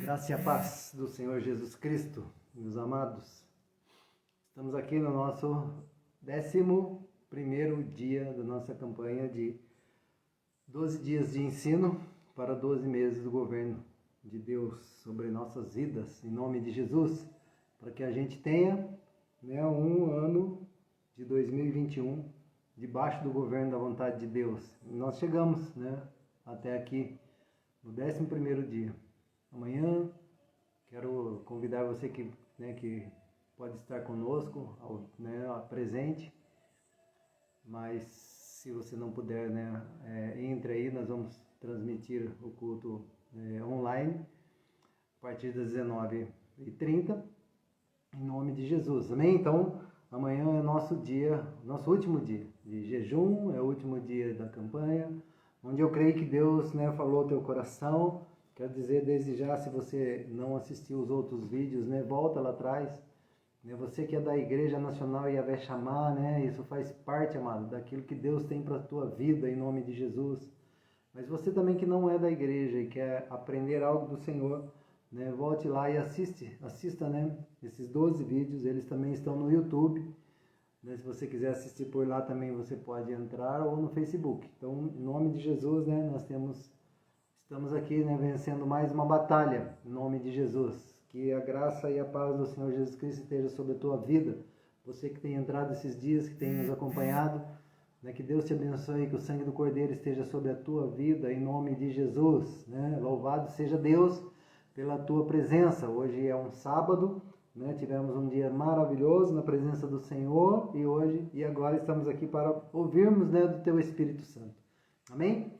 Graça e a paz do Senhor Jesus Cristo, meus amados. Estamos aqui no nosso 11º dia da nossa campanha de 12 dias de ensino para 12 meses do governo de Deus sobre nossas vidas, em nome de Jesus, para que a gente tenha um ano de 2021 debaixo do governo da vontade de Deus. Nós chegamos até aqui no 11º dia. Amanhã quero convidar você que pode estar conosco, presente, mas se você não puder, entre aí, nós vamos transmitir o culto online a partir das 19h30, em nome de Jesus, amém? Então, amanhã é nosso último dia de jejum, é o último dia da campanha, onde eu creio que Deus falou ao teu coração. Quero dizer desde já, se você não assistiu os outros vídeos, volta lá atrás. Você que é da Igreja Nacional Yahvé Shammah, isso faz parte, amado, daquilo que Deus tem para a tua vida, em nome de Jesus. Mas você também que não é da igreja e quer aprender algo do Senhor, volte lá e assista esses 12 vídeos, eles também estão no YouTube. Se você quiser assistir por lá também, você pode entrar, ou no Facebook. Então, em nome de Jesus, estamos aqui, vencendo mais uma batalha, em nome de Jesus. Que a graça e a paz do Senhor Jesus Cristo esteja sobre a tua vida. Você que tem entrado esses dias, que tem nos acompanhado, que Deus te abençoe, que o sangue do Cordeiro esteja sobre a tua vida, em nome de Jesus. Louvado seja Deus pela tua presença. Hoje é um sábado, tivemos um dia maravilhoso na presença do Senhor, e agora estamos aqui para ouvirmos do teu Espírito Santo. Amém?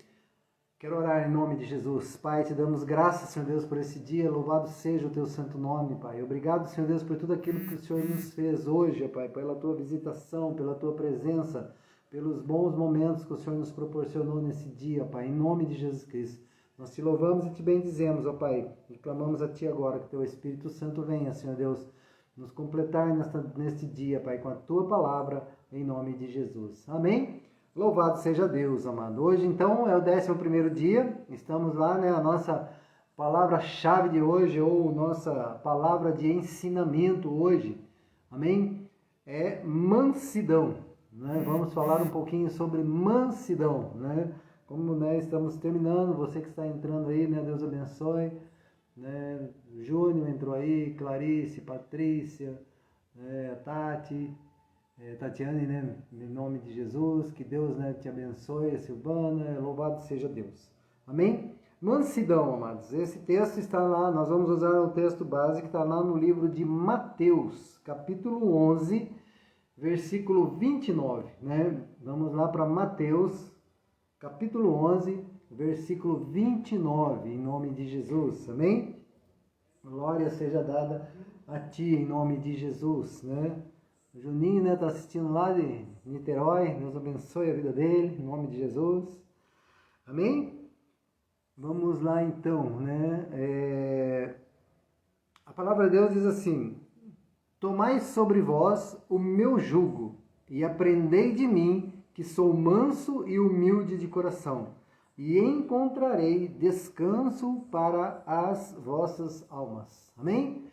Quero orar em nome de Jesus. Pai, te damos graças, Senhor Deus, por esse dia. Louvado seja o teu santo nome, Pai. Obrigado, Senhor Deus, por tudo aquilo que o Senhor nos fez hoje, Pai, pela tua visitação, pela tua presença, pelos bons momentos que o Senhor nos proporcionou nesse dia, Pai, em nome de Jesus Cristo. Nós te louvamos e te bendizemos, ó Pai, e clamamos a ti agora que teu Espírito Santo venha, Senhor Deus, nos completar neste dia, Pai, com a tua palavra, em nome de Jesus. Amém? Louvado seja Deus, amado. Hoje, então, é o 11º dia. Estamos lá, a nossa palavra-chave de hoje, ou nossa palavra de ensinamento hoje. Amém? É mansidão. Vamos falar um pouquinho sobre mansidão. Como estamos terminando, você que está entrando aí, Deus abençoe. Júnior entrou aí, Clarice, Patrícia, Tati... Tatiane, em nome de Jesus, que Deus te abençoe, Silvana, louvado seja Deus. Amém? Mansidão, amados. Esse texto está lá, nós vamos usar o texto base que está lá no livro de Mateus, capítulo 11, versículo 29. Vamos lá para Mateus, capítulo 11, versículo 29, em nome de Jesus. Amém? Glória seja dada a ti, em nome de Jesus, O Juninho, está assistindo lá de Niterói. Deus abençoe a vida dele, em nome de Jesus. Amém? Vamos lá, então, A palavra de Deus diz assim: tomai sobre vós o meu jugo, e aprendei de mim, que sou manso e humilde de coração, e encontrarei descanso para as vossas almas. Amém?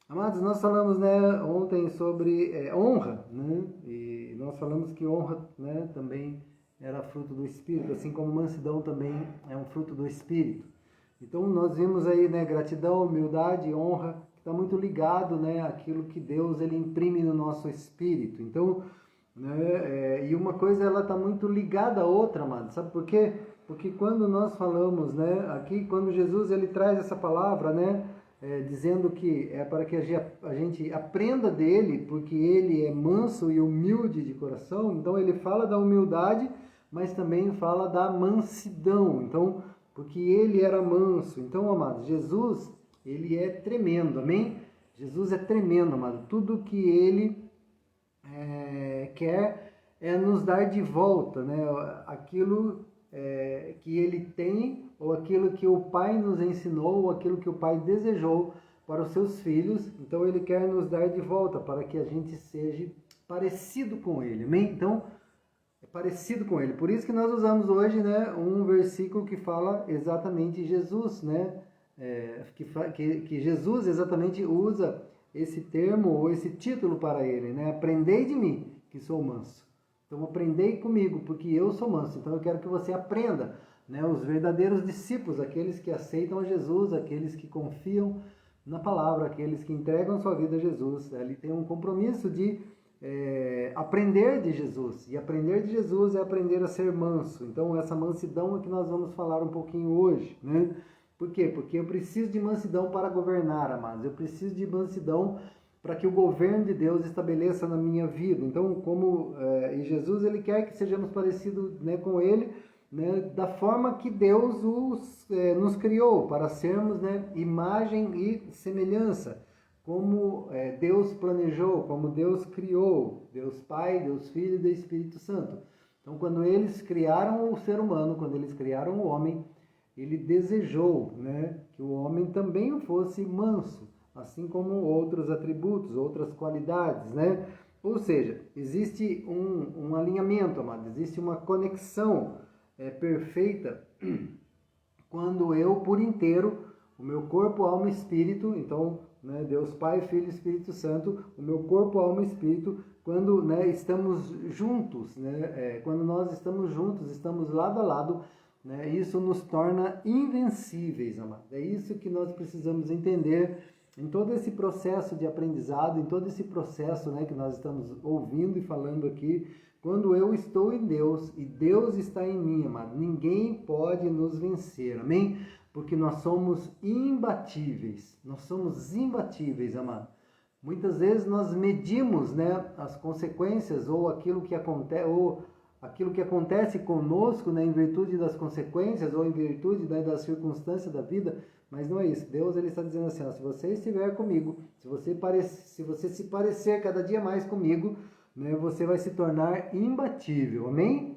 Amados, nós falamos ontem sobre honra, e nós falamos que honra também era fruto do Espírito, assim como mansidão também é um fruto do Espírito. Então nós vimos aí gratidão, humildade, honra, que está muito ligado àquilo que Deus ele imprime no nosso espírito. Então, e uma coisa ela está muito ligada à outra, amados, sabe por quê? Porque quando nós falamos aqui, quando Jesus ele traz essa palavra, dizendo que é para que a gente aprenda dele, porque ele é manso e humilde de coração. Então ele fala da humildade, mas também fala da mansidão. Então, porque ele era manso. Então, amados, Jesus, ele é tremendo, amém? Jesus é tremendo, amado. Tudo que ele quer é nos dar de volta, aquilo que ele tem, ou aquilo que o Pai nos ensinou, ou aquilo que o Pai desejou para os seus filhos. Então ele quer nos dar de volta, para que a gente seja parecido com ele, amém? Então, é parecido com ele. Por isso que nós usamos hoje um versículo que fala exatamente Jesus, que Jesus exatamente usa esse termo ou esse título para ele, né? Aprendei de mim, que sou manso. Então, aprendei comigo, porque eu sou manso. Então, eu quero que você aprenda, né? Os verdadeiros discípulos, aqueles que aceitam a Jesus, aqueles que confiam na palavra, aqueles que entregam sua vida a Jesus. Ele tem um compromisso de aprender de Jesus. E aprender de Jesus é aprender a ser manso. Então, essa mansidão é que nós vamos falar um pouquinho hoje, né? Por quê? Porque eu preciso de mansidão para governar, amados. Eu preciso de mansidão para que o governo de Deus estabeleça na minha vida. Então, e Jesus, ele quer que sejamos parecidos, né, com ele, né, da forma que Deus nos criou, para sermos, né, imagem e semelhança, como Deus planejou, como Deus criou, Deus Pai, Deus Filho e Deus Espírito Santo. Então, quando eles criaram o ser humano, quando eles criaram o homem, ele desejou, né, que o homem também fosse manso, assim como outros atributos, outras qualidades, né? Ou seja, existe um alinhamento, amado, existe uma conexão perfeita quando eu, por inteiro, o meu corpo, alma e espírito, então, né, Deus Pai, Filho e Espírito Santo, o meu corpo, alma e espírito, quando, né, estamos juntos, né, quando nós estamos juntos, estamos lado a lado, né, isso nos torna invencíveis, amado. É isso que nós precisamos entender em todo esse processo de aprendizado, em todo esse processo, né, que nós estamos ouvindo e falando aqui. Quando eu estou em Deus e Deus está em mim, amado, ninguém pode nos vencer, amém? Porque nós somos imbatíveis, amado. Muitas vezes nós medimos, né, as consequências ou aquilo que acontece conosco, né, em virtude das consequências ou em virtude, né, das circunstâncias da vida, mas não é isso. Deus, ele está dizendo assim, ó, se você estiver comigo, se você se parecer cada dia mais comigo, né, você vai se tornar imbatível, amém?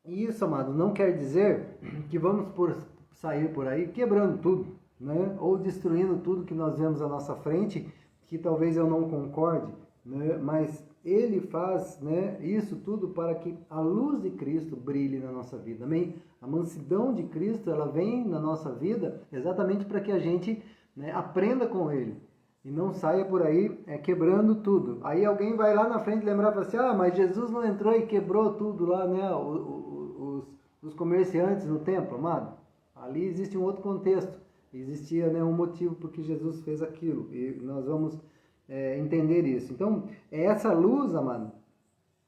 E isso, amado, não quer dizer que vamos sair por aí quebrando tudo, né, ou destruindo tudo que nós vemos à nossa frente, que talvez eu não concorde, né, mas ele faz, né, isso tudo para que a luz de Cristo brilhe na nossa vida, amém? A mansidão de Cristo, ela vem na nossa vida exatamente para que a gente, né, aprenda com ele e não saia por aí quebrando tudo. Aí alguém vai lá na frente lembrar e fala assim, mas Jesus não entrou e quebrou tudo lá, né, os comerciantes no templo, amado. Ali existe um outro contexto, existia, né, um motivo por que Jesus fez aquilo, e nós vamos entender isso. Então, é essa luz, amado,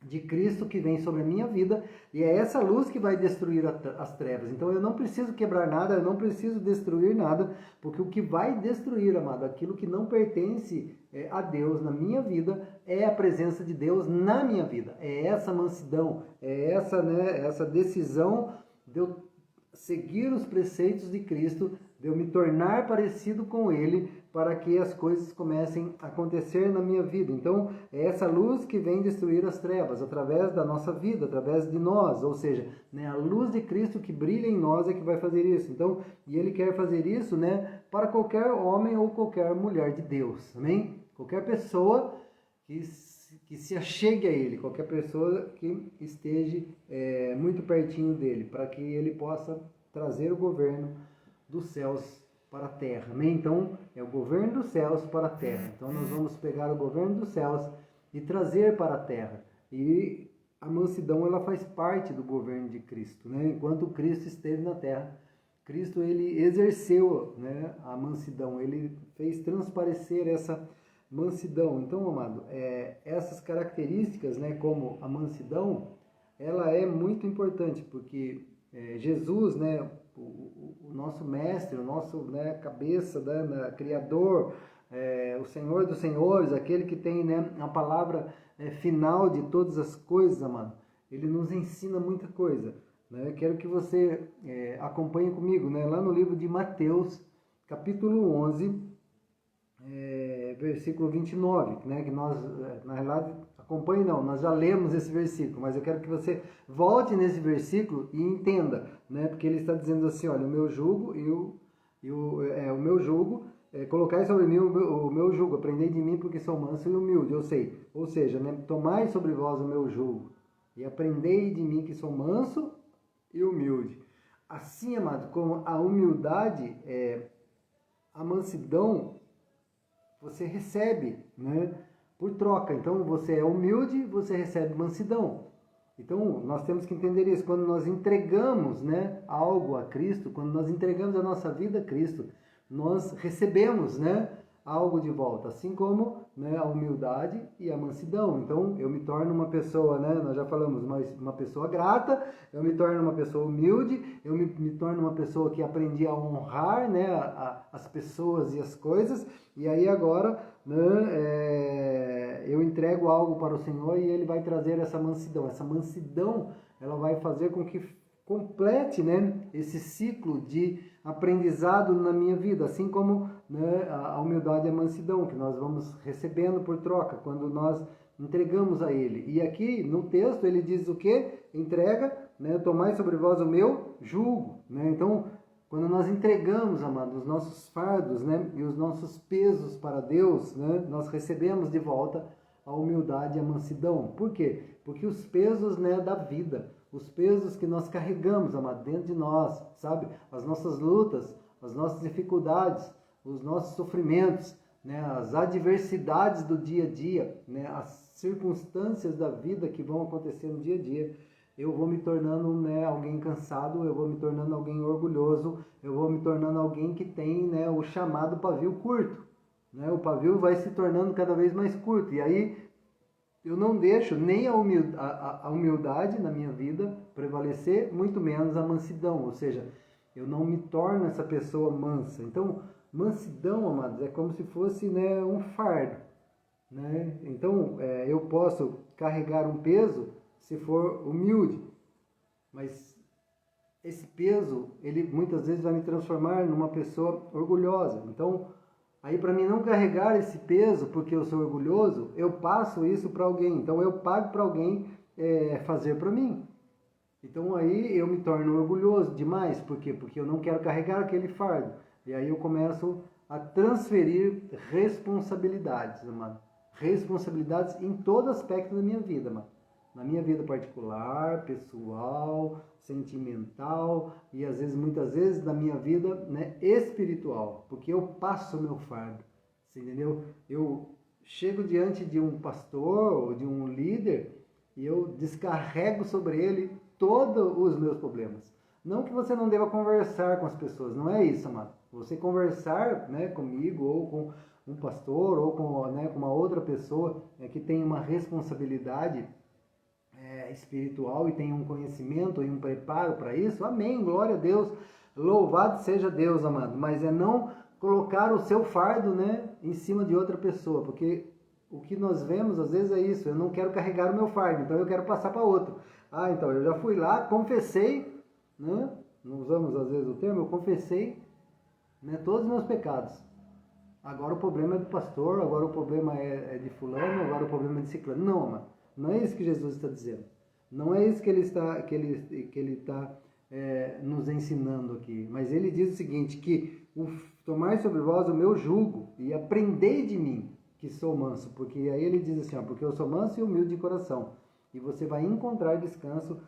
de Cristo que vem sobre a minha vida, e é essa luz que vai destruir as trevas. Então, eu não preciso quebrar nada, eu não preciso destruir nada, porque o que vai destruir, amado, aquilo que não pertence a Deus na minha vida, é a presença de Deus na minha vida. É essa mansidão, é essa, né, essa decisão de eu seguir os preceitos de Cristo, de eu me tornar parecido com Ele, para que as coisas comecem a acontecer na minha vida. Então, é essa luz que vem destruir as trevas, através da nossa vida, através de nós, ou seja, né, a luz de Cristo que brilha em nós é que vai fazer isso. Então, e Ele quer fazer isso, né, para qualquer homem ou qualquer mulher de Deus, amém? Qualquer pessoa que se achegue a Ele, qualquer pessoa que esteja muito pertinho dEle, para que Ele possa trazer o governo dos céus para a terra, amém? Então, é o governo dos céus para a terra. Então, nós vamos pegar o governo dos céus e trazer para a terra. E a mansidão, ela faz parte do governo de Cristo, né? Enquanto Cristo esteve na terra, Cristo, ele exerceu, né, a mansidão, ele fez transparecer essa mansidão. Então, amado, essas características, né, como a mansidão, ela é muito importante, porque Jesus, né, o nosso mestre, o nosso, né, cabeça, né, criador, o Senhor dos senhores, aquele que tem, né, a palavra final de todas as coisas, amado, ele nos ensina muita coisa, né? Quero que você acompanhe comigo, né, lá no livro de Mateus, capítulo 11, versículo 29, né, que nós, na realidade, acompanhe não, nós já lemos esse versículo, mas eu quero que você volte nesse versículo e entenda, né, porque ele está dizendo assim, olha, o meu jugo o meu jugo, colocai sobre mim o meu jugo, aprendei de mim porque sou manso e humilde, ou seja, né, tomai sobre vós o meu jugo e aprendei de mim que sou manso e humilde. Assim, amado, como a humildade, a mansidão, você recebe, né, por troca. Então, você é humilde, você recebe mansidão. Então, nós temos que entender isso. Quando nós entregamos, né, algo a Cristo, quando nós entregamos a nossa vida a Cristo, nós recebemos, né, algo de volta, assim como, né, a humildade e a mansidão. Então, eu me torno uma pessoa, né, nós já falamos, uma pessoa grata, eu me torno uma pessoa humilde, eu me torno uma pessoa que aprendi a honrar, né, as pessoas e as coisas, e aí agora, né, eu entrego algo para o Senhor e Ele vai trazer essa mansidão. Essa mansidão, ela vai fazer com que complete, né, esse ciclo de aprendizado na minha vida, assim como, né, a humildade e a mansidão, que nós vamos recebendo por troca, quando nós entregamos a Ele. E aqui no texto ele diz o que? Entrega, né, tomai sobre vós o meu jugo. Né? Então, quando nós entregamos, amados, os nossos fardos, né, e os nossos pesos para Deus, né, nós recebemos de volta a humildade e a mansidão. Por quê? Porque os pesos, né, da vida, os pesos que nós carregamos, amado, dentro de nós, sabe? As nossas lutas, as nossas dificuldades, os nossos sofrimentos, né? As adversidades do dia a dia, né? As circunstâncias da vida que vão acontecer no dia a dia. Eu vou me tornando, né, alguém cansado, eu vou me tornando alguém orgulhoso, eu vou me tornando alguém que tem, né, o chamado pavio curto. Né? O pavio vai se tornando cada vez mais curto. E aí eu não deixo nem a humildade na minha vida prevalecer, muito menos a mansidão. Ou seja, eu não me torno essa pessoa mansa. Então, mansidão, amados, é como se fosse, né, um fardo. Né? Então, eu posso carregar um peso se for humilde. Mas esse peso, ele muitas vezes vai me transformar numa pessoa orgulhosa. Então, aí para mim não carregar esse peso, porque eu sou orgulhoso, eu passo isso para alguém. Então eu pago para alguém fazer para mim. Então aí eu me torno orgulhoso demais. Por quê? Porque eu não quero carregar aquele fardo. E aí eu começo a transferir responsabilidades, amado. Responsabilidades em todo aspecto da minha vida, amado. Na minha vida particular, pessoal, sentimental e às vezes, muitas vezes, na minha vida, né, espiritual, porque eu passo o meu fardo, você entendeu? Eu chego diante de um pastor ou de um líder e eu descarrego sobre ele todos os meus problemas. Não que você não deva conversar com as pessoas, não é isso, amado. Você conversar, né, comigo ou com um pastor ou com, né, com uma outra pessoa que tem uma responsabilidade espiritual e tem um conhecimento e um preparo para isso, amém, glória a Deus, louvado seja Deus, amado, mas é não colocar o seu fardo, né, em cima de outra pessoa, porque o que nós vemos às vezes é isso, eu não quero carregar o meu fardo, então eu quero passar para outro. Então eu já fui lá, confessei, né, não usamos às vezes o termo, eu confessei, né, todos os meus pecados. Agora o problema é do pastor, agora o problema é de fulano, agora o problema é de ciclano. Não, amado. Não é isso que Jesus está dizendo. Não é isso que ele está nos ensinando aqui. Mas ele diz o seguinte, que tomai sobre vós o meu jugo e aprendei de mim, que sou manso. Porque aí ele diz assim, porque eu sou manso e humilde de coração. E você vai encontrar descanso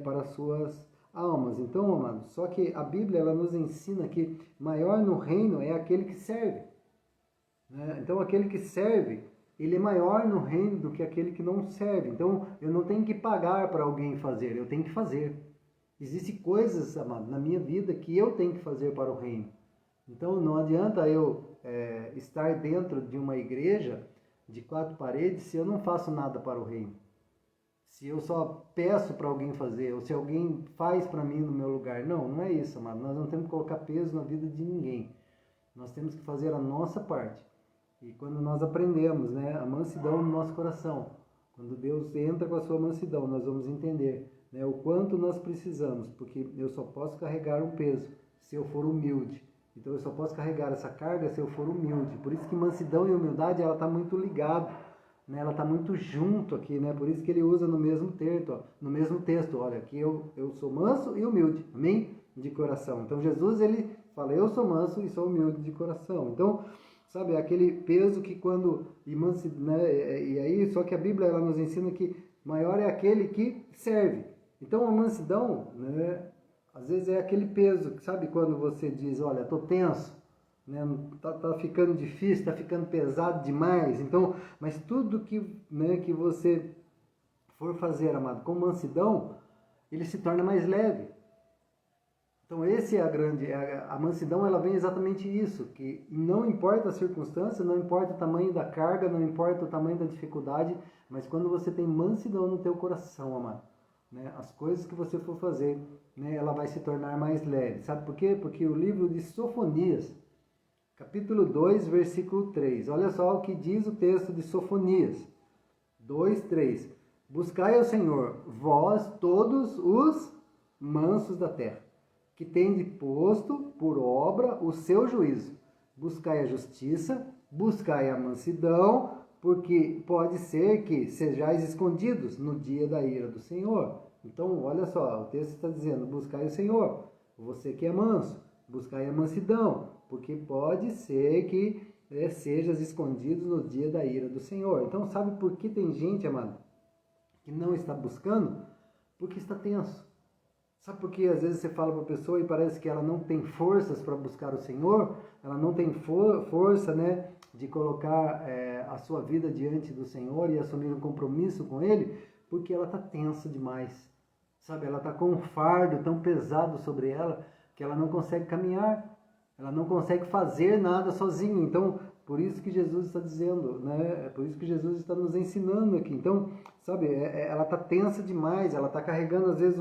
para as suas almas. Então, amados, só que a Bíblia ela nos ensina que maior no reino é aquele que serve. Né? Então, aquele que serve, ele é maior no reino do que aquele que não serve. Então, eu não tenho que pagar para alguém fazer, eu tenho que fazer. Existem coisas, amado, na minha vida que eu tenho que fazer para o reino. Então, não adianta eu estar dentro de uma igreja de 4 paredes se eu não faço nada para o reino. Se eu só peço para alguém fazer, ou se alguém faz para mim no meu lugar. Não, não é isso, amado. Nós não temos que colocar peso na vida de ninguém. Nós temos que fazer a nossa parte. E quando nós aprendemos, né, a mansidão no nosso coração, quando Deus entra com a sua mansidão, nós vamos entender, né, o quanto nós precisamos, porque eu só posso carregar um peso se eu for humilde. Então eu só posso carregar essa carga se eu for humilde. Por isso que mansidão e humildade ela está muito ligado, né, ela está muito junto aqui, né? Por isso que ele usa no mesmo texto, olha, aqui eu sou manso e humilde, amém? De coração. Então Jesus ele fala, eu sou manso e sou humilde de coração. Então sabe, aquele peso que quando... né, e aí, só que a Bíblia ela nos ensina que maior é aquele que serve. Então, a mansidão, né, Às vezes é aquele peso, sabe quando você diz, olha, estou tenso, né? Tá ficando difícil, tá ficando pesado demais. Então, mas tudo que, né, que você for fazer, amado, com mansidão, ele se torna mais leve. Então esse é a mansidão, ela vem exatamente isso, que não importa a circunstância, não importa o tamanho da carga, não importa o tamanho da dificuldade, mas quando você tem mansidão no teu coração, amado, né, as coisas que você for fazer, né, ela vai se tornar mais leve. Sabe por quê? Porque o livro de Sofonias, capítulo 2, versículo 3, olha só o que diz o texto de Sofonias 2, 3. Buscai ao Senhor, vós todos os mansos da terra, que tende posto por obra o seu juízo. Buscai a justiça, buscai a mansidão, porque pode ser que sejais escondidos no dia da ira do Senhor. Então, olha só, o texto está dizendo, buscai o Senhor, você que é manso, buscai a mansidão, porque pode ser que sejas escondidos no dia da ira do Senhor. Então, sabe por que tem gente, amado, que não está buscando? Porque está tenso. Sabe por que às vezes você fala para a pessoa e parece que ela não tem forças para buscar o Senhor? Ela não tem força, né, de colocar a sua vida diante do Senhor e assumir um compromisso com Ele? Porque ela está tensa demais. Sabe, ela está com um fardo tão pesado sobre ela que ela não consegue caminhar. Ela não consegue fazer nada sozinha. Então, por isso que Jesus está dizendo, né? Por isso que Jesus está nos ensinando aqui. Então, sabe, ela está tensa demais, ela está carregando às vezes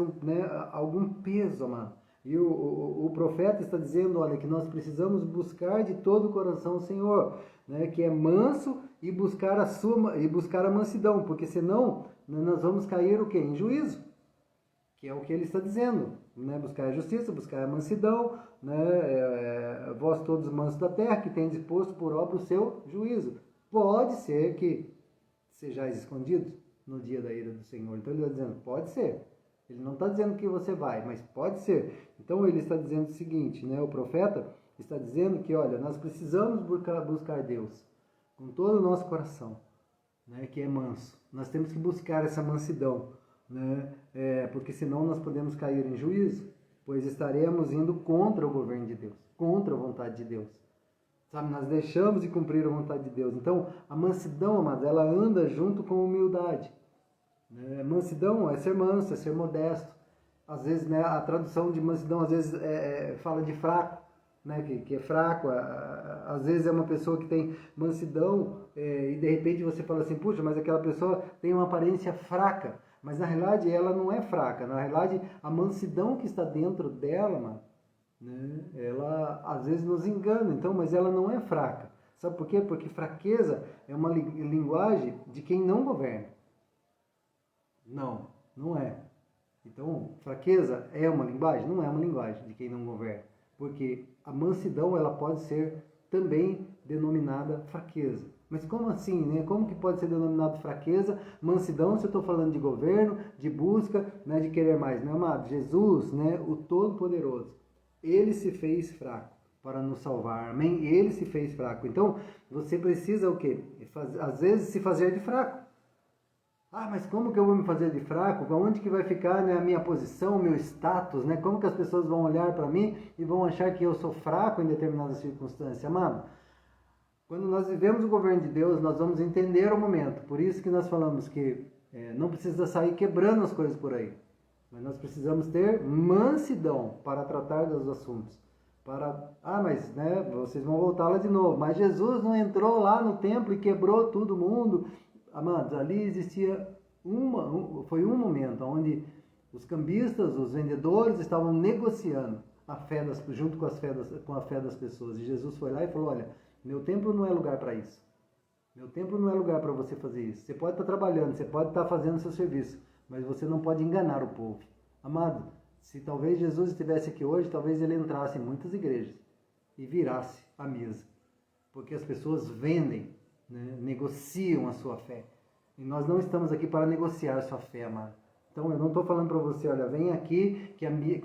algum peso, amado. E o profeta está dizendo, olha, que nós precisamos buscar de todo o coração o Senhor, né? Que é manso e buscar a mansidão, porque senão nós vamos cair o quê? Em juízo. Que é o que ele está dizendo, né? Buscar a justiça, buscar a mansidão, né? Vós todos os mansos da terra, que tendes posto por obra o seu juízo. Pode ser que sejais escondidos no dia da ira do Senhor. Então ele está dizendo, pode ser. Ele não está dizendo que você vai, mas pode ser. Então ele está dizendo o seguinte, né? O profeta está dizendo que, olha, nós precisamos buscar Deus com todo o nosso coração, né? Que é manso. Nós temos que buscar essa mansidão, né? Porque senão nós podemos cair em juízo, pois estaremos indo contra o governo de Deus, contra a vontade de Deus. Sabe, nós deixamos de cumprir a vontade de Deus. Então, a mansidão, amada, ela anda junto com a humildade. Né? Mansidão é ser manso, é ser modesto. Às vezes, né, a tradução de mansidão, às vezes, fala de fraco, né, que é fraco. Às vezes é uma pessoa que tem mansidão e de repente você fala assim, puxa, mas aquela pessoa tem uma aparência fraca. Mas na realidade ela não é fraca. Na realidade, a mansidão que está dentro dela, mano, né, ela às vezes nos engana. Então, mas ela não é fraca. Sabe por quê? Porque fraqueza é uma linguagem de quem não governa. Não é. Então, fraqueza é uma linguagem? Não é uma linguagem de quem não governa. Porque a mansidão, ela pode ser também denominada fraqueza. Mas como assim, né? Como que pode ser denominado fraqueza? Mansidão, se eu estou falando de governo, de busca, né, de querer mais. Meu amado, Jesus, né, o Todo-Poderoso, ele se fez fraco para nos salvar, amém? Ele se fez fraco. Então, você precisa o quê? Às vezes se fazer de fraco. Ah, mas como que eu vou me fazer de fraco? Onde que vai ficar, né, a minha posição, o meu status, né? Como que as pessoas vão olhar para mim e vão achar que eu sou fraco em determinadas circunstâncias, amado? Quando nós vivemos o governo de Deus, nós vamos entender o momento. Por isso que nós falamos que não precisa sair quebrando as coisas por aí. Mas nós precisamos ter mansidão para tratar dos assuntos. Mas né, vocês vão voltar lá de novo. Mas Jesus não entrou lá no templo e quebrou todo mundo. Amados, ali existia foi um momento onde os cambistas, os vendedores estavam negociando a fé junto com a fé das pessoas. E Jesus foi lá e falou, olha, meu templo não é lugar para isso. Meu templo não é lugar para você fazer isso. Você pode estar trabalhando, você pode estar fazendo seu serviço, mas você não pode enganar o povo. Amado, se talvez Jesus estivesse aqui hoje, talvez ele entrasse em muitas igrejas e virasse a mesa. Porque as pessoas vendem, né, negociam a sua fé. E nós não estamos aqui para negociar a sua fé, amado. Então eu não estou falando para você, olha, vem aqui,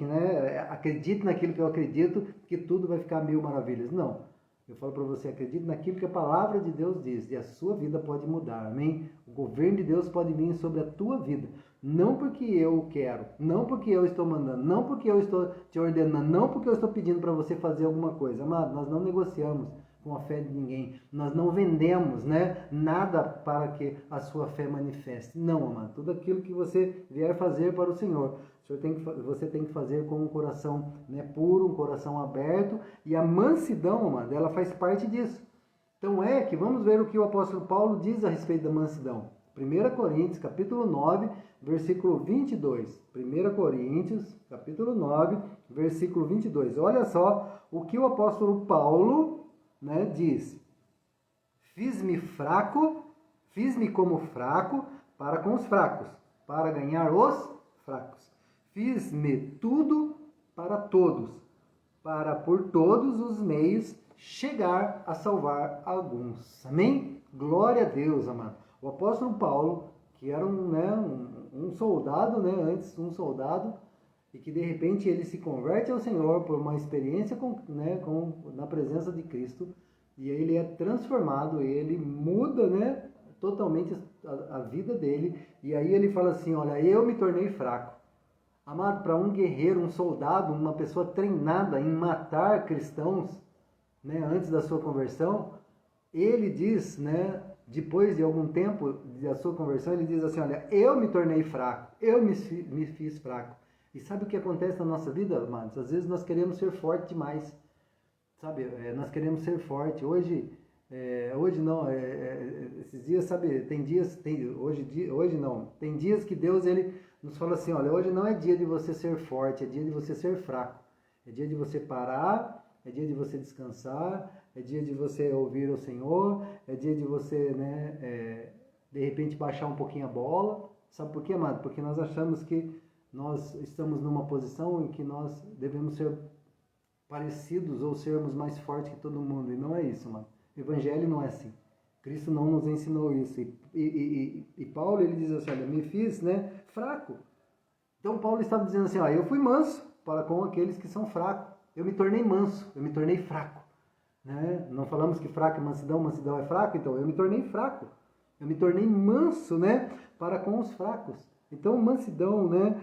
né, acredite naquilo que eu acredito, que tudo vai ficar mil maravilhas. Não. Eu falo para você, acredite naquilo que a palavra de Deus diz, e a sua vida pode mudar, amém? O governo de Deus pode vir sobre a tua vida, não porque eu quero, não porque eu estou mandando, não porque eu estou te ordenando, não porque eu estou pedindo para você fazer alguma coisa. Amado, nós não negociamos com a fé de ninguém, nós não vendemos, né, nada para que a sua fé manifeste. Não, amado, tudo aquilo que você vier fazer para o Senhor, você tem que fazer com um coração, né, puro, um coração aberto, e a mansidão, amado, ela faz parte disso. Então vamos ver o que o apóstolo Paulo diz a respeito da mansidão. 1 Coríntios, capítulo 9, versículo 22. 1 Coríntios, capítulo 9, versículo 22. Olha só o que o apóstolo Paulo, né, diz: fiz-me como fraco para com os fracos, para ganhar os fracos. Fiz-me tudo para todos, para por todos os meios chegar a salvar alguns. Amém? Glória a Deus, amado. O apóstolo Paulo, que era um soldado, né, antes um soldado, e que de repente ele se converte ao Senhor por uma experiência na presença de Cristo, e aí ele é transformado, ele muda, né, totalmente a vida dele, e aí ele fala assim: olha, eu me tornei fraco. Amado, para um guerreiro, um soldado, uma pessoa treinada em matar cristãos, né, antes da sua conversão, ele diz, né, depois de algum tempo da sua conversão, ele diz assim: olha, eu me tornei fraco, eu me fiz fraco. E sabe o que acontece na nossa vida, amados? Às vezes nós queremos ser forte demais, sabe? Nós queremos ser forte. Hoje não, esses dias, sabe? Hoje não. Tem dias que Deus, ele nos fala assim: olha, hoje não é dia de você ser forte, é dia de você ser fraco. É dia de você parar, é dia de você descansar, é dia de você ouvir o Senhor, é dia de você, né, de repente baixar um pouquinho a bola. Sabe por quê, amado? Porque nós achamos que nós estamos numa posição em que nós devemos ser parecidos ou sermos mais fortes que todo mundo. E não é isso, amado. O Evangelho não é assim. Cristo não nos ensinou isso. E Paulo, ele diz assim: olha, me fiz, né, fraco. Então Paulo estava dizendo assim: ó, eu fui manso para com aqueles que são fracos. Eu me tornei manso, eu me tornei fraco. Né? Não falamos que fraco é mansidão, mansidão é fraco? Então eu me tornei fraco. Eu me tornei manso, né, para com os fracos. Então mansidão, né,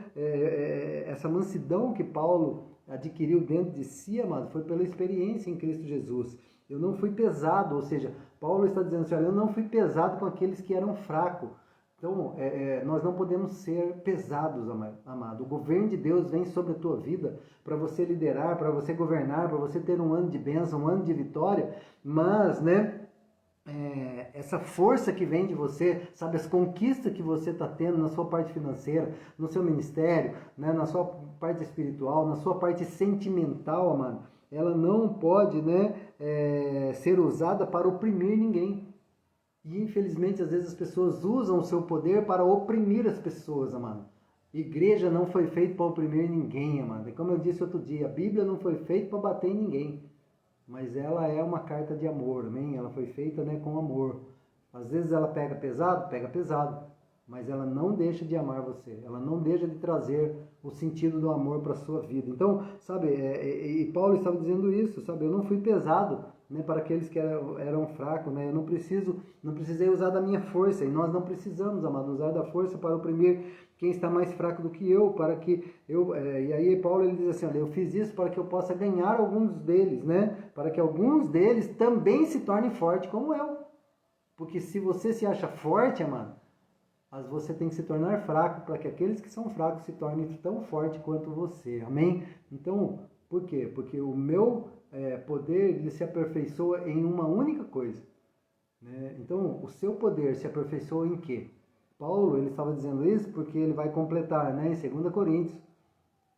essa mansidão que Paulo adquiriu dentro de si, amado, foi pela experiência em Cristo Jesus. Eu não fui pesado, ou seja, Paulo está dizendo assim: olha, eu não fui pesado com aqueles que eram fracos. Então, nós não podemos ser pesados, amado. O governo de Deus vem sobre a tua vida para você liderar, para você governar, para você ter um ano de bênção, um ano de vitória. Mas, né, essa força que vem de você, sabe, as conquistas que você está tendo na sua parte financeira, no seu ministério, né, na sua parte espiritual, na sua parte sentimental, amado, ela não pode, né, ser usada para oprimir ninguém. E infelizmente, às vezes as pessoas usam o seu poder para oprimir as pessoas, amado. Igreja não foi feita para oprimir ninguém, amado. E como eu disse outro dia, a Bíblia não foi feita para bater em ninguém. Mas ela é uma carta de amor, amém? Ela foi feita, né, com amor. Às vezes ela pega pesado. Mas ela não deixa de amar você. Ela não deixa de trazer o sentido do amor para a sua vida. Então, sabe, e Paulo estava dizendo isso, sabe? Eu não fui pesado, né, para aqueles que eram fracos, né? Eu não precisei usar da minha força. E nós não precisamos, amado, usar da força para oprimir quem está mais fraco do que eu, para que eu... e aí Paulo, ele diz assim: olha, eu fiz isso para que eu possa ganhar alguns deles, né? Para que alguns deles também se tornem fortes como eu. Porque se você se acha forte, amado, mas você tem que se tornar fraco para que aqueles que são fracos se tornem tão fortes quanto você. Amém? Então, por quê? Porque o meu poder, ele se aperfeiçoa em uma única coisa. Né? Então, o seu poder se aperfeiçoa em quê? Paulo, ele estava dizendo isso porque ele vai completar, né, em 2 Coríntios,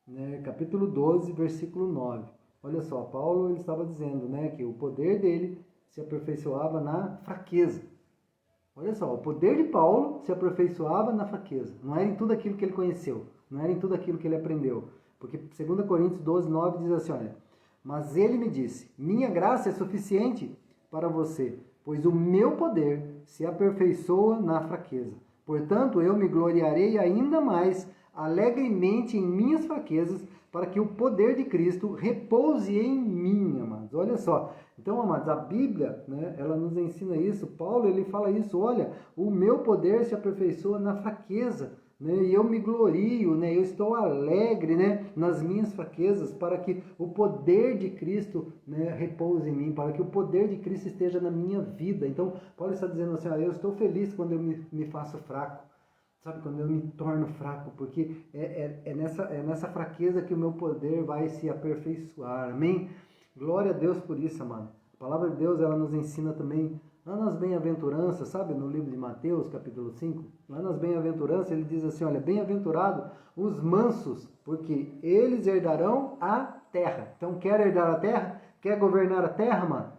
né, capítulo 12, versículo 9. Olha só, Paulo, ele estava dizendo, né, que o poder dele se aperfeiçoava na fraqueza. Olha só, o poder de Paulo se aperfeiçoava na fraqueza. Não era em tudo aquilo que ele conheceu, não era em tudo aquilo que ele aprendeu. Porque 2 Coríntios 12, 9 diz assim: olha, mas ele me disse: minha graça é suficiente para você, pois o meu poder se aperfeiçoa na fraqueza. Portanto, eu me gloriarei ainda mais alegremente em minhas fraquezas, para que o poder de Cristo repouse em mim, amados. Olha só, Então, amados, a Bíblia, né, ela nos ensina isso. Paulo, ele fala isso, olha, o meu poder se aperfeiçoa na fraqueza, né, e eu me glorio, né, eu estou alegre, né, nas minhas fraquezas, para que o poder de Cristo, né, repouse em mim, para que o poder de Cristo esteja na minha vida. Então, Paulo está dizendo assim, eu estou feliz quando eu me faço fraco. Sabe, quando eu me torno fraco, porque é nessa fraqueza que o meu poder vai se aperfeiçoar. Amém? Glória a Deus por isso, amado. A palavra de Deus, ela nos ensina também, lá nas bem-aventuranças, sabe, no livro de Mateus, capítulo 5, lá nas bem-aventuranças, ele diz assim, olha, bem-aventurado os mansos, porque eles herdarão a terra. Então, quer herdar a terra? Quer governar a terra, mano?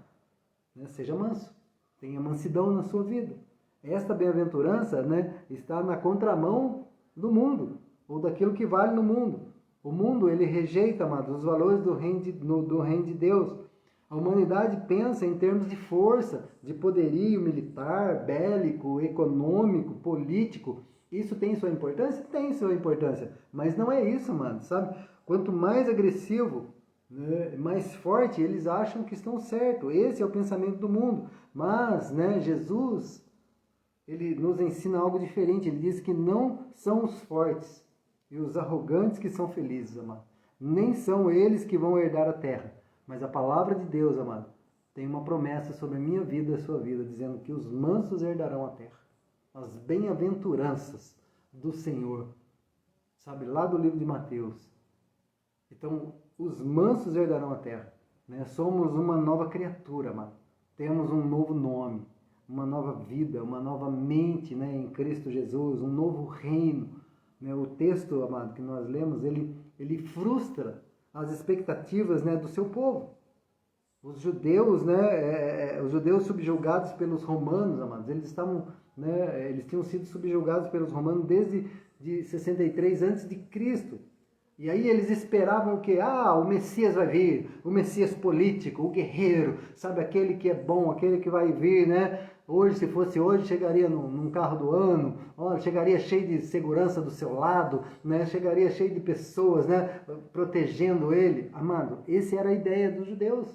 Seja manso. Tenha mansidão na sua vida. Esta bem-aventurança, né, está na contramão do mundo, ou daquilo que vale no mundo. O mundo, ele rejeita, amados, os valores do reino de Deus. A humanidade pensa em termos de força, de poderio militar, bélico, econômico, político. Isso tem sua importância? Tem sua importância, mas não é isso, mano, sabe? Quanto mais agressivo, né, mais forte, eles acham que estão certos. Esse é o pensamento do mundo. Mas, né, Jesus, ele nos ensina algo diferente. Ele diz que não são os fortes e os arrogantes que são felizes, amado. Nem são eles que vão herdar a terra. Mas a palavra de Deus, amado, tem uma promessa sobre a minha vida e a sua vida, dizendo que os mansos herdarão a terra. As bem-aventuranças do Senhor. Sabe, lá do livro de Mateus. Então, os mansos herdarão a terra. Né? Somos uma nova criatura, amado. Temos um novo nome, uma nova vida, uma nova mente, né, em Cristo Jesus, um novo reino. Né? O texto, amado, que nós lemos, ele frustra as expectativas, né, do seu povo. Os judeus, né, os judeus subjugados pelos romanos, amados, eles estavam, né, eles tinham sido subjugados pelos romanos desde 63 a.C. E aí eles esperavam o quê? O Messias vai vir, o Messias político, o guerreiro, sabe, aquele que é bom, aquele que vai vir, né? Hoje, se fosse hoje, chegaria num carro do ano, chegaria cheio de segurança do seu lado, né? Chegaria cheio de pessoas, né, protegendo ele. Amado, essa era a ideia dos judeus.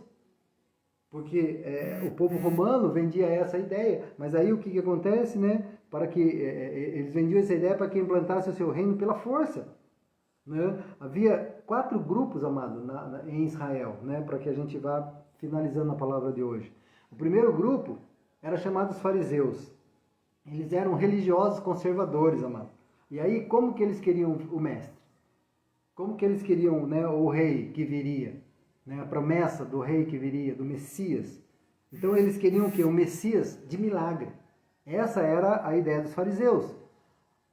Porque o povo romano vendia essa ideia. Mas aí o que acontece, né? Para que eles vendiam essa ideia para que implantasse o seu reino pela força. Né? Havia 4 grupos, amado, em Israel, né? Para que a gente vá finalizando a palavra de hoje. O primeiro grupo era chamado os fariseus. Eles eram religiosos conservadores, amado. E aí, como que eles queriam o mestre? Como que eles queriam, né, o rei que viria? Né, a promessa do rei que viria, do Messias. Então, eles queriam o quê? O Messias de milagre. Essa era a ideia dos fariseus,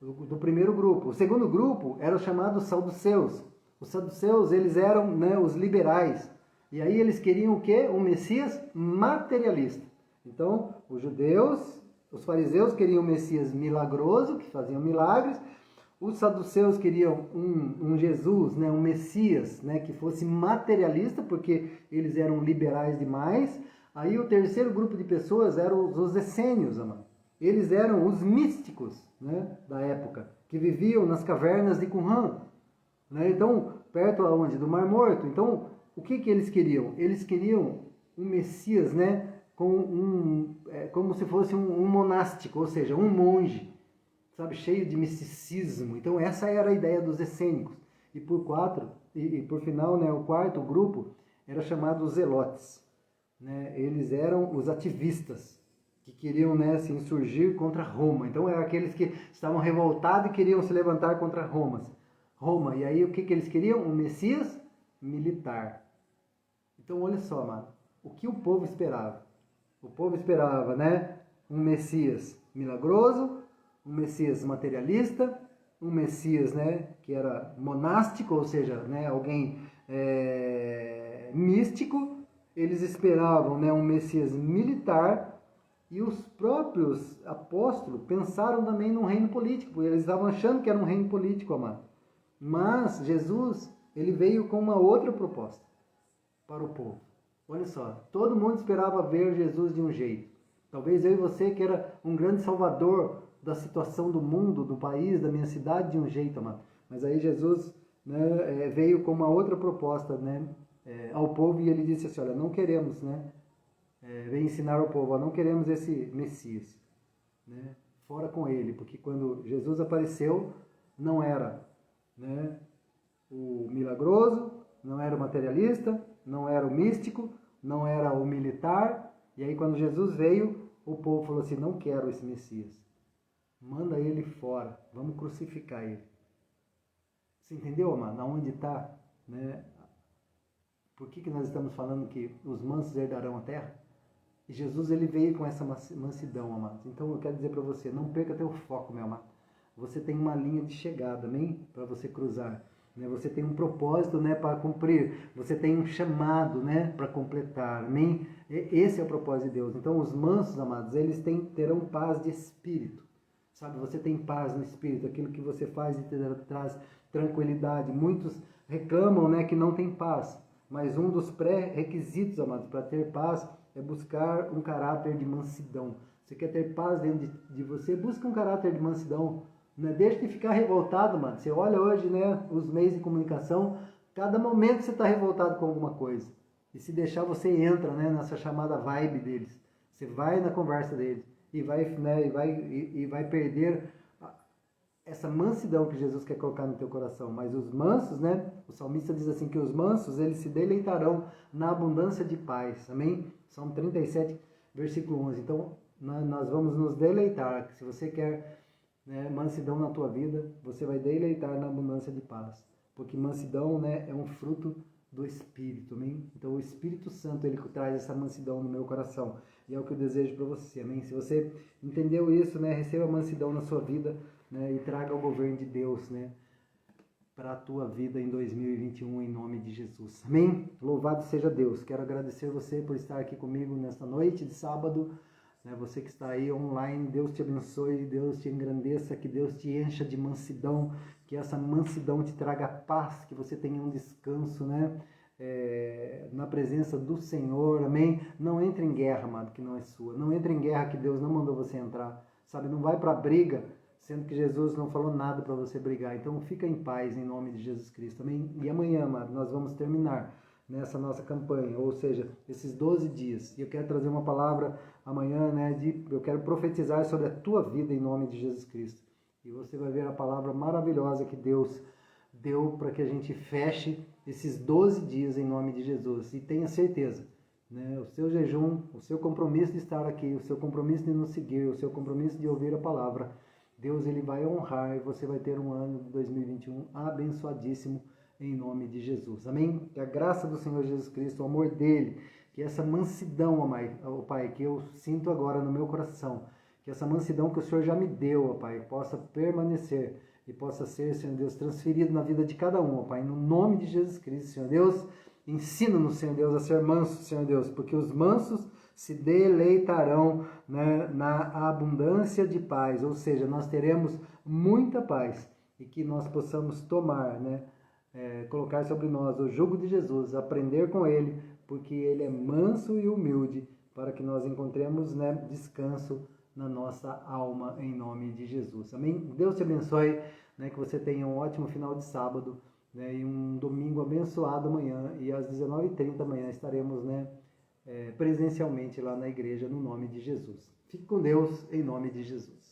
do primeiro grupo. O segundo grupo era o chamado saduceus. Os saduceus, eles eram, né, os liberais. E aí eles queriam o quê? Um Messias materialista. Então, os judeus, os fariseus queriam um Messias milagroso, que faziam milagres. Os saduceus queriam um Jesus, né, um Messias, né, que fosse materialista, porque eles eram liberais demais. Aí o terceiro grupo de pessoas eram os essênios, amado. Eles eram os místicos, né, da época, que viviam nas cavernas de Qumran. Né? Então, perto aonde? Do Mar Morto. Então, o que eles queriam? Eles queriam um Messias, né, como se fosse um monástico, ou seja, um monge, sabe, cheio de misticismo. Então essa era a ideia dos essênicos. E por final, né, o quarto grupo era chamado os zelotes. Né? Eles eram os ativistas que queriam, né, se insurgir contra Roma. Então eram aqueles que estavam revoltados e queriam se levantar contra Roma. E aí o que eles queriam? Um Messias militar. Então olha só, mano, o que o povo esperava? O povo esperava, né, um Messias milagroso, um Messias materialista, um Messias, né, que era monástico, ou seja, né, alguém místico. Eles esperavam, né, um Messias militar, e os próprios apóstolos pensaram também num reino político, porque eles estavam achando que era um reino político, amado. Mas Jesus, ele veio com uma outra proposta para o povo. Olha só, todo mundo esperava ver Jesus de um jeito. Talvez eu e você, que era um grande salvador da situação do mundo, do país, da minha cidade, de um jeito, amado. Mas aí Jesus, né, veio com uma outra proposta, né, ao povo, e ele disse assim, olha, não queremos, né, vem ensinar ao povo, ó, não queremos esse Messias, né? Fora com ele, porque quando Jesus apareceu, não era, né, o milagroso, não era o materialista, não era o místico, não era o militar. E aí quando Jesus veio, o povo falou assim, não quero esse Messias. Manda ele fora, vamos crucificar ele. Você entendeu, amado? Aonde está, né? Por que nós estamos falando que os mansos herdarão a terra? E Jesus, ele veio com essa mansidão, amados. Então eu quero dizer para você, não perca teu foco, meu amado. Você tem uma linha de chegada, amém? Para você cruzar. Né? Você tem um propósito, né, para cumprir. Você tem um chamado, né, para completar, amém? Esse é o propósito de Deus. Então os mansos, amados, eles terão paz de espírito. Sabe, você tem paz no espírito, aquilo que você faz e traz tranquilidade. Muitos reclamam, né, que não tem paz. Mas um dos pré-requisitos, amados, para ter paz é buscar um caráter de mansidão. Você quer ter paz dentro de você? Busca um caráter de mansidão. Não deixa de ficar revoltado, mano. Você olha hoje, né, os meios de comunicação, cada momento você está revoltado com alguma coisa. E se deixar, você entra, né, nessa chamada vibe deles. Você vai na conversa deles e vai, né, e vai perder essa mansidão que Jesus quer colocar no teu coração. Mas os mansos, né, o salmista diz assim que os mansos, eles se deleitarão na abundância de paz. Amém? Salmo 37, versículo 11. Então, nós vamos nos deleitar. Se você quer, né, mansidão na tua vida, você vai deleitar na abundância de paz. Porque mansidão, né, é um fruto do Espírito, amém? Então o Espírito Santo, ele traz essa mansidão no meu coração. E é o que eu desejo para você, amém? Se você entendeu isso, né, receba a mansidão na sua vida, né, e traga o governo de Deus, né, para a tua vida em 2021, em nome de Jesus. Amém? Louvado seja Deus. Quero agradecer você por estar aqui comigo nesta noite de sábado. Você que está aí online, Deus te abençoe, Deus te engrandeça, que Deus te encha de mansidão, que essa mansidão te traga paz, que você tenha um descanso, né? Na presença do Senhor, amém? Não entre em guerra, amado, que não é sua. Não entre em guerra que Deus não mandou você entrar, sabe? Não vai para a briga, sendo que Jesus não falou nada para você brigar. Então fica em paz em nome de Jesus Cristo, amém? E amanhã, amado, nós vamos terminar nessa nossa campanha, ou seja, esses 12 dias. E eu quero trazer uma palavra amanhã, né, eu quero profetizar sobre a tua vida em nome de Jesus Cristo. E você vai ver a palavra maravilhosa que Deus deu para que a gente feche esses 12 dias em nome de Jesus. E tenha certeza, né, o seu jejum, o seu compromisso de estar aqui, o seu compromisso de nos seguir, o seu compromisso de ouvir a palavra, Deus, ele vai honrar e você vai ter um ano de 2021 abençoadíssimo em nome de Jesus. Amém? Que a graça do Senhor Jesus Cristo, o amor dele, que essa mansidão, ó Pai, que eu sinto agora no meu coração, que essa mansidão que o Senhor já me deu, ó Pai, possa permanecer e possa ser, Senhor Deus, transferido na vida de cada um, ó Pai, no nome de Jesus Cristo, Senhor Deus. Ensina-nos, Senhor Deus, a ser mansos, Senhor Deus, porque os mansos se deleitarão, né, na abundância de paz, ou seja, nós teremos muita paz e que nós possamos tomar, né, colocar sobre nós o jugo de Jesus, aprender com ele, porque ele é manso e humilde, para que nós encontremos, né, descanso na nossa alma, em nome de Jesus. Amém? Deus te abençoe, né, que você tenha um ótimo final de sábado, né, e um domingo abençoado amanhã, e às 19h30 amanhã estaremos, né, presencialmente lá na igreja, no nome de Jesus. Fique com Deus, em nome de Jesus.